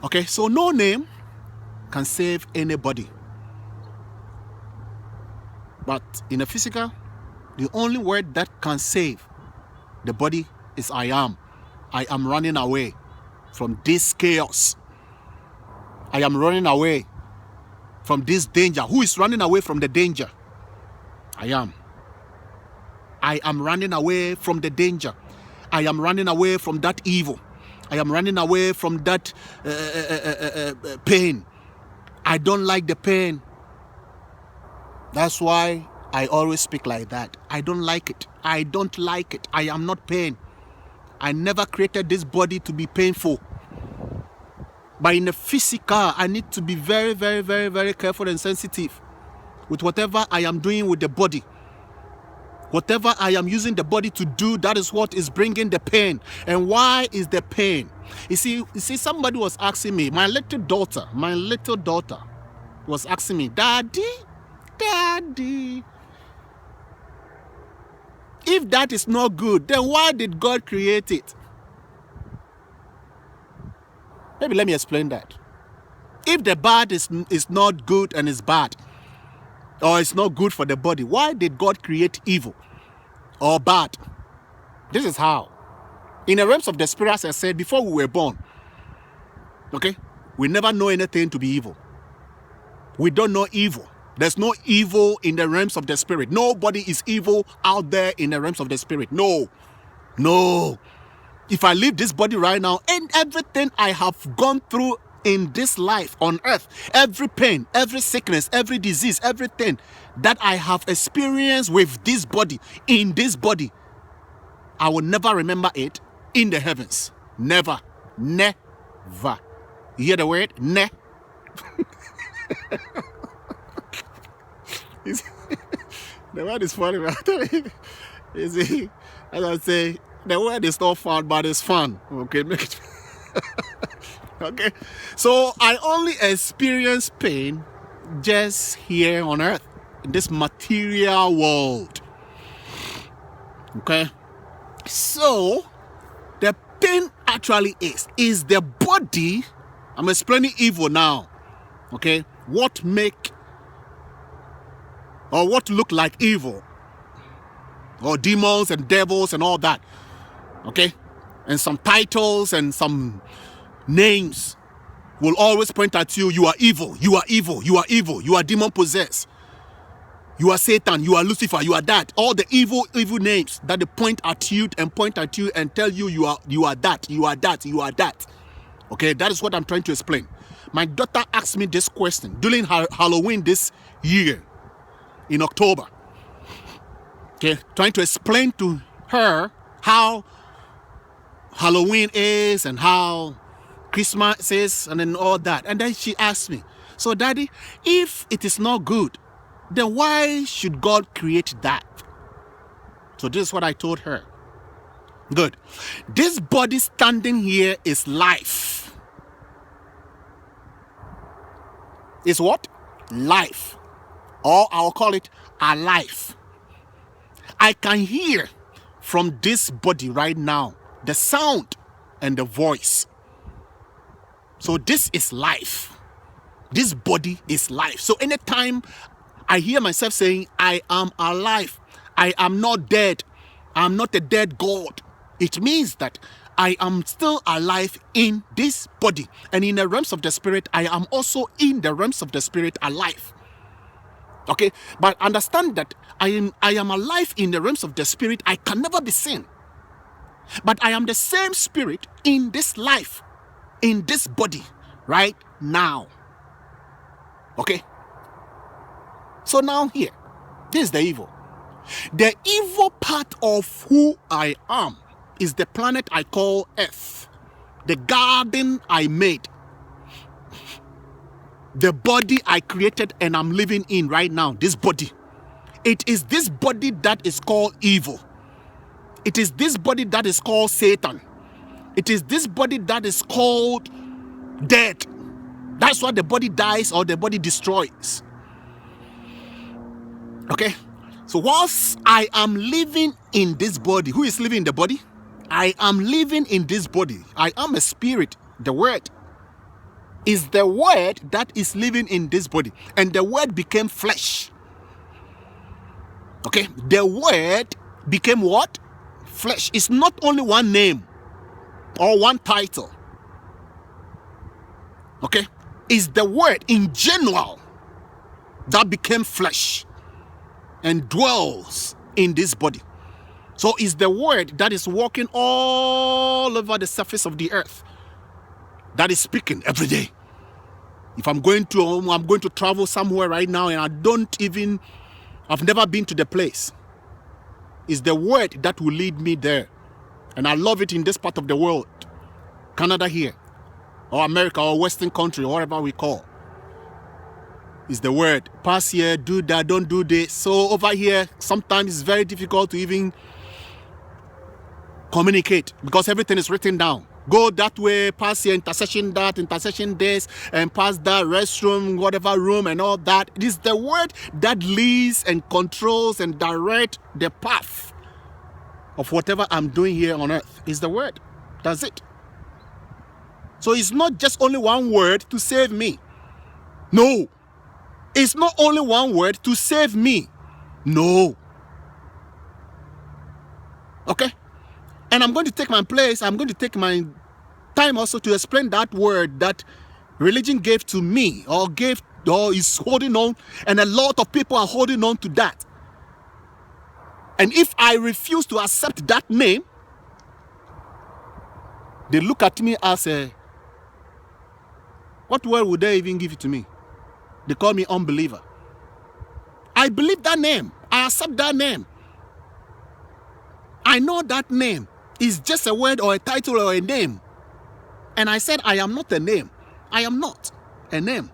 Okay, so no name can save anybody. But in the physical, the only word that can save the body is I am. I am running away from this chaos. I am running away from this danger. Who is running away from the danger? I am. I am running away from the danger. I am running away from that evil. I am running away from that pain. I don't like the pain. That's why I always speak like that. I don't like it. I don't like it. I am not pain. I never created this body to be painful. But in the physical, I need to be very, very, very, very careful and sensitive with whatever I am doing with the body. Whatever I am using the body to do, that is what is bringing the pain. And why is the pain? You see, somebody was asking me, my little daughter was asking me, Daddy, if that is not good, then why did God create it? Maybe let me explain that. If the bad is not good and is bad, or it's not good for the body, why did God create evil or bad? This is how. In the realms of the spirit, as I said, before we were born, okay, we never know anything to be evil. We don't know evil. There's no evil in the realms of the spirit. Nobody is evil out there in the realms of the spirit. No. If I leave this body right now, and everything I have gone through in this life on earth, every pain, every sickness, every disease, everything that I have experienced with this body, in this body, I will never remember it in the heavens. Never. You hear the word? Ne. The word is funny, right? You see, as I say, the word is not fun, but it's fun. Okay, make it. Okay, so I only experience pain just here on earth, in this material world. Okay, so the pain actually is the body. I'm explaining evil now. Okay, what look like evil, or demons and devils and all that. Okay, and some titles and some names will always point at you. You are evil, you are evil, you are evil, you are demon possessed, you are Satan, you are Lucifer, you are that. All the evil names that they point at you and tell you you are that, you are that, you are that. Okay, that is what I'm trying to explain. My daughter asked me this question during Halloween this year in October. Okay, trying to explain to her how Halloween is and how Christmas is and then all that. And then she asked me, so Daddy, if it is not good, then why should God create that? So this is what I told her. Good. This body standing here is life. Is what? Life. Or I'll call it alive. I can hear from this body right now the sound and the voice. So this is life. This body is life. So anytime I hear myself saying, I am alive, I am not dead, I'm not a dead God, it means that I am still alive in this body. And in the realms of the spirit, I am also in the realms of the spirit alive. Okay, but understand that I am alive in the realms of the spirit. I can never be seen. But I am the same spirit in this life, in this body, right now. Okay? So now here, this is the evil. The evil part of who I am is the planet I call Earth, the garden I made, the body I created and I'm living in right now, this body. It is this body that is called evil. It is this body that is called Satan. It is this body that is called death. That's why the body dies or the body destroys. Okay? So whilst I am living in this body, who is living in the body? I am living in this body. I am a spirit, the word. is the word that is living in this body. And the word became flesh. Okay? The word became what? Flesh. It's not only one name or one title. Okay? It's the word in general that became flesh and dwells in this body. So it's the word that is walking all over the surface of the earth, that is speaking every day. If I'm going to travel somewhere right now and I've never been to the place, it's the word that will lead me there. And I love it in this part of the world, Canada here, or America, or Western country, or whatever we call. It's the word. Pass here, do that, don't do this. So over here, sometimes it's very difficult to even communicate because everything is written down. Go that way, pass here, intersection that, intersection this, and pass that restroom, whatever room, and all that. It is the word that leads and controls and directs the path of whatever I'm doing here on earth. It's the word. That's it. So it's not just only one word to save me. No. It's not only one word to save me. No. Okay? And I'm going to take my place. I'm going to take my time also to explain that word that religion gave to me, or is holding on, and a lot of people are holding on to that. And if I refuse to accept that name, they look at me as what word would they even give it to me? They call me unbeliever. I believe that name. I accept that name. I know that name is just a word or a title or a name. And I said, I am not a name. I am not a name.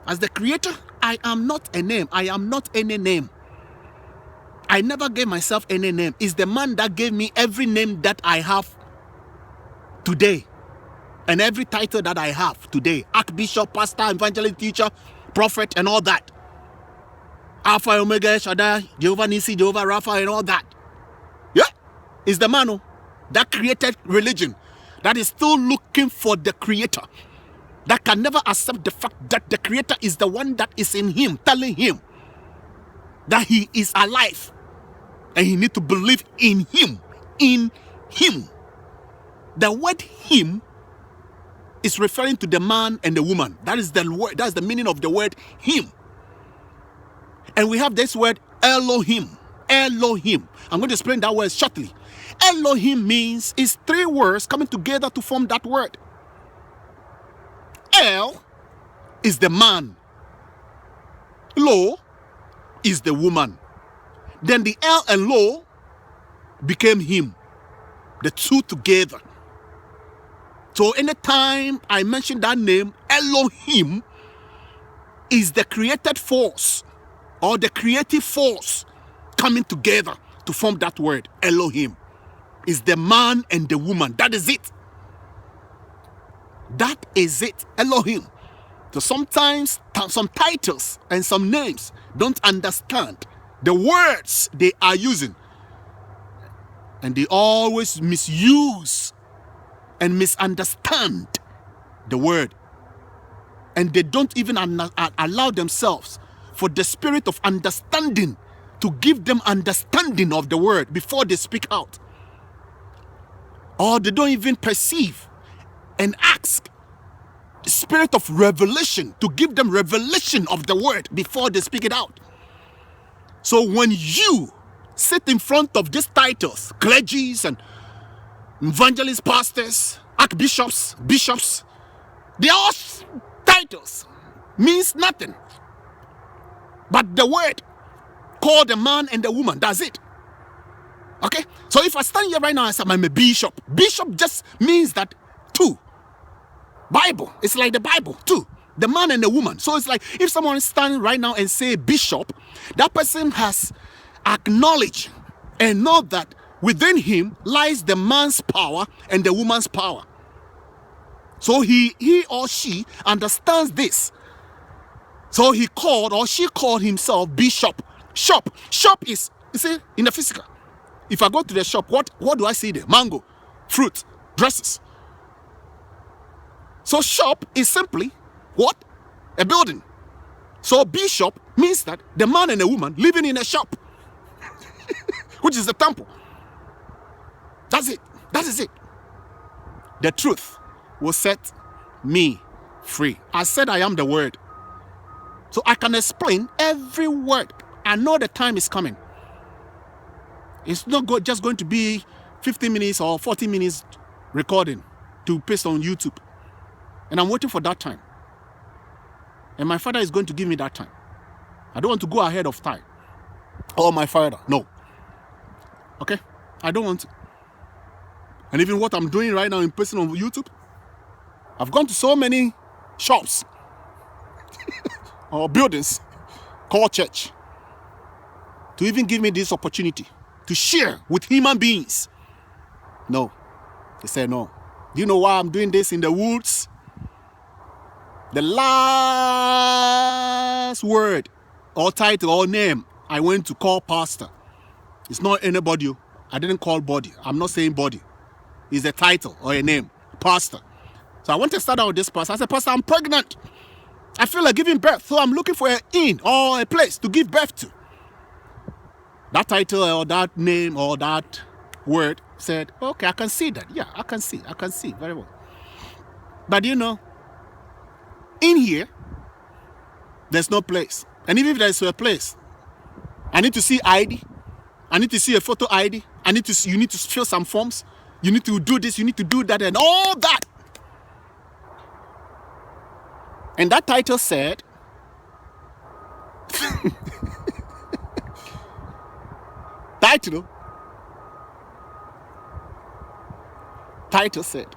As the creator, I am not a name. I am not any name. I never gave myself any name. It's the man that gave me every name that I have today. And every title that I have today. Archbishop, pastor, evangelist, teacher, prophet, and all that. Alpha, Omega, Shaddai, Jehovah Nissi, Jehovah Rapha, and all that. Yeah. It's the man that created religion, that is still looking for the creator, that can never accept the fact that the creator is the one that is in him, telling him that he is alive. And he needs to believe in him. In him. The word him is referring to the man and the woman. That is the word. That's the meaning of the word him. And we have this word Elohim. Elohim. I'm going to explain that word shortly. Elohim means is three words coming together to form that word. El is the man. Lo is the woman. Then the El and Lo became him. The two together. So anytime I mention that name, Elohim is the created force or the creative force coming together to form that word. Elohim is the man and the woman. That is it. That is it. Elohim. So sometimes some titles and some names don't understand the words they are using. And they always misuse and misunderstand the word. And they don't even allow themselves for the spirit of understanding to give them understanding of the word before they speak out. Or they don't even perceive and ask the spirit of revelation to give them revelation of the word before they speak it out. So when you sit in front of these titles, clergies and evangelists, pastors, archbishops, bishops, they are all titles, means nothing. But the word called the man and the woman, that's it. Okay? So if I stand here right now and say I'm a bishop, bishop just means that two. Bible, it's like the Bible, two. The man and the woman. So it's like if someone is standing right now and say bishop, that person has acknowledged and know that within him lies the man's power and the woman's power. So he or she understands this. So he called or she called himself bishop. Shop is, you see, in the physical. If I go to the shop, what do I see there? Mango, fruit, dresses. So shop is simply what? A building. So bishop means that the man and the woman living in a shop, which is the temple. That's it. That is it. The truth will set me free. I said I am the word. So I can explain every word. I know the time is coming. It's not just going to be 15 minutes or 40 minutes recording to paste on YouTube. And I'm waiting for that time. And my father is going to give me that time. I don't want to go ahead of time. Or my father. No. Okay? I don't want to. And even what I'm doing right now in person on YouTube, I've gone to so many shops or buildings called church to even give me this opportunity to share with human beings. No. They said no. Do you know why I'm doing this in the woods? The last word or title or name I went to call pastor. It's not anybody. I didn't call body. I'm not saying body. It's a title or a name. Pastor. So I want to start out with this pastor. I said, Pastor, I'm pregnant. I feel like giving birth. So I'm looking for an inn or a place to give birth to. That title or that name or that word said, okay, I can see that. Yeah, I can see very well. But you know, in here, there's no place. And even if there's a place, I need to see ID. I need to see a photo ID. You need to fill some forms. You need to do this, you need to do that, and all that. And that title said, title said,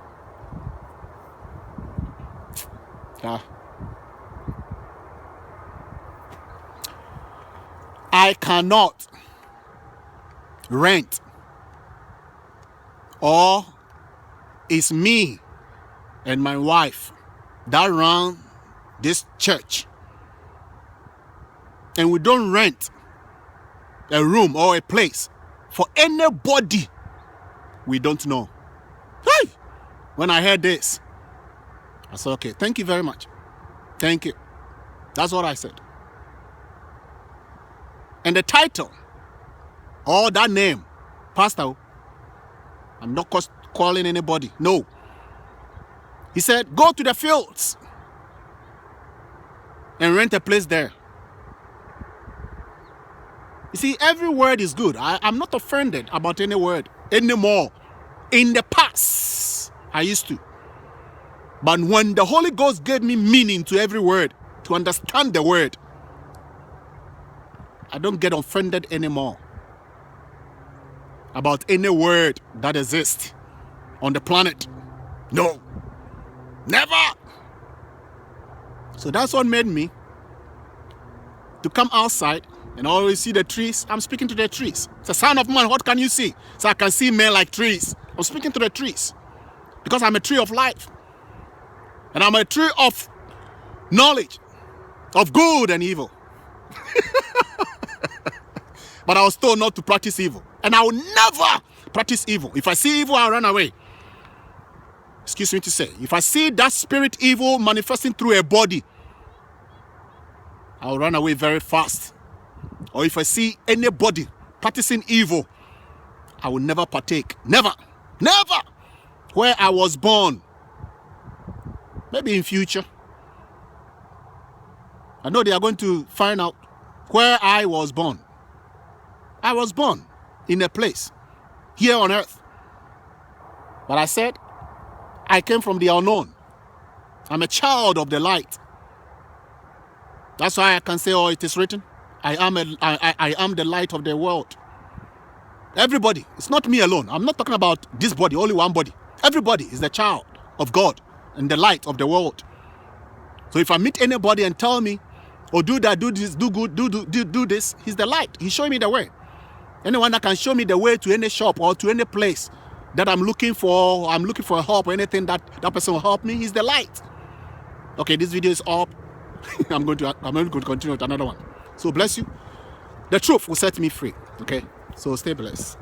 I cannot rent, or it's me and my wife that run this church, and we don't rent a room or a place for anybody we don't know. Hey! When I heard this, I said, okay, thank you very much. Thank you. That's what I said. And the title or that name, Pastor, I'm not calling anybody. No. He said, go to the fields and rent a place there. You see, every word is good. I'm not offended about any word anymore. In the past, I used to. But when the Holy Ghost gave me meaning to every word, to understand the word, I don't get offended anymore about any word that exists on the planet. No. Never. So that's what made me to come outside and always see the trees. I'm speaking to the trees. It's a son of man, what can you see? So I can see men like trees. I'm speaking to the trees because I'm a tree of life. And I'm a tree of knowledge of good and evil. But I was told not to practice evil. And I will never practice evil. If I see evil, I'll run away. Excuse me to say. If I see that spirit evil manifesting through a body, I'll run away very fast. Or if I see anybody practicing evil, I will never partake. Never. Never. Where I was born. Maybe in future. I know they are going to find out where I was born. I was born in a place here on earth. But I said, I came from the unknown. I'm a child of the light. That's why I can say, oh, it is written. I am the light of the world. Everybody. It's not me alone. I'm not talking about this body, only one body. Everybody is the child of God and the light of the world. So if I meet anybody and tell me, oh, do that, do this, do good, do this, he's the light. He's showing me the way. Anyone that can show me the way to any shop or to any place that I'm looking for help or anything that person will help me, he's the light. Okay, this video is up. I'm going to continue with another one. So bless you. The truth will set me free. Okay, so stay blessed.